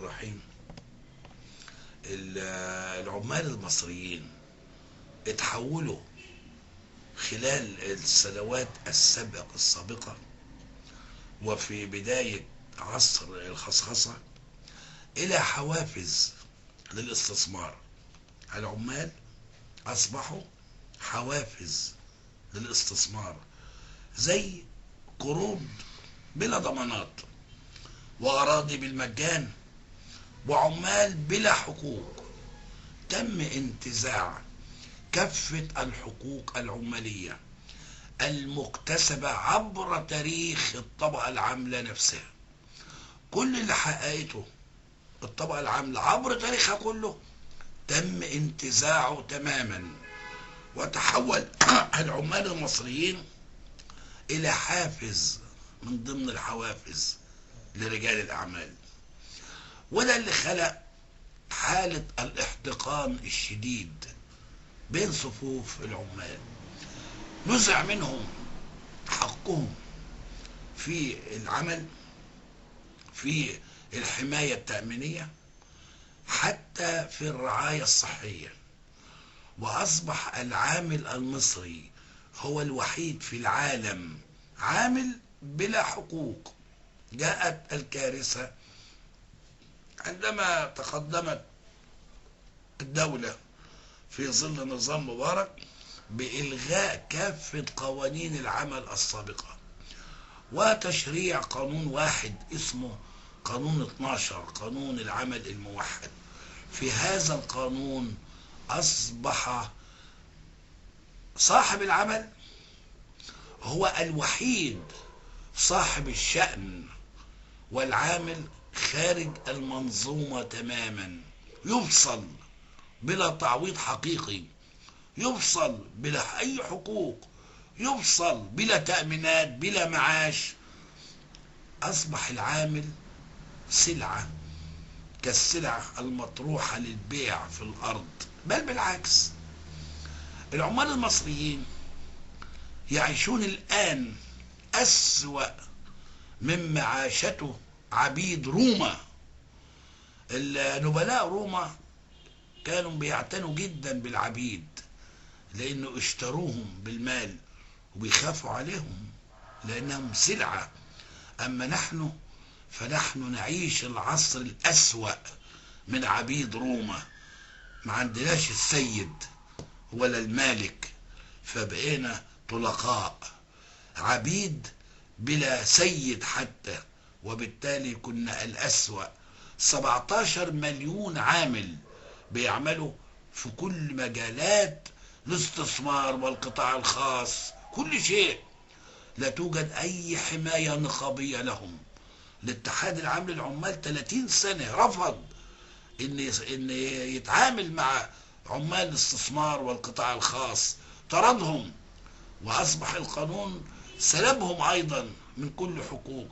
الرحيم. العمال المصريين اتحولوا خلال السنوات السابقة وفي بداية عصر الخصخصة إلى حوافز للاستثمار. العمال أصبحوا حوافز للاستثمار، زي قروض بلا ضمانات، وأراضي بالمجان، وعمال بلا حقوق. تم انتزاع كافة الحقوق العمالية المكتسبة عبر تاريخ الطبقة العاملة نفسها. كل اللي حققته الطبقة العاملة عبر تاريخها كله تم انتزاعه تماما، وتحول العمال المصريين إلى حافز من ضمن الحوافز لرجال الأعمال. وده اللي خلق حالة الاحتقان الشديد بين صفوف العمال. نزع منهم حقهم في العمل، في الحماية التأمينية، حتى في الرعاية الصحية. وأصبح العامل المصري هو الوحيد في العالم عامل بلا حقوق. جاءت الكارثة عندما تقدمت الدولة في ظل نظام مبارك بإلغاء كافة قوانين العمل السابقة وتشريع قانون واحد اسمه قانون 12، قانون العمل الموحد. في هذا القانون أصبح صاحب العمل هو الوحيد صاحب الشأن، والعامل خارج المنظومة تماما، يفصل بلا تعويض حقيقي، يفصل بلا أي حقوق، يفصل بلا تأمينات، بلا معاش. أصبح العامل سلعة كالسلع المطروحة للبيع في الأرض، بل بالعكس. العمال المصريين يعيشون الآن أسوأ مما عاشته عبيد روما. النبلاء روما كانوا بيعتنوا جدا بالعبيد لأنه اشتروهم بالمال وبيخافوا عليهم لأنهم سلعة. أما نحن فنحن نعيش العصر الأسوأ من عبيد روما. ما عندناش السيد ولا المالك، فبقينا طلقاء، عبيد بلا سيد حتى، وبالتالي كنا الأسوأ. 17 مليون عامل بيعملوا في كل مجالات الاستثمار والقطاع الخاص، كل شيء. لا توجد أي حماية نقابية لهم. الاتحاد العام للعمال 30 سنة رفض إن يتعامل مع عمال الاستثمار والقطاع الخاص، طردهم، وأصبح القانون سلبهم أيضا من كل حقوق.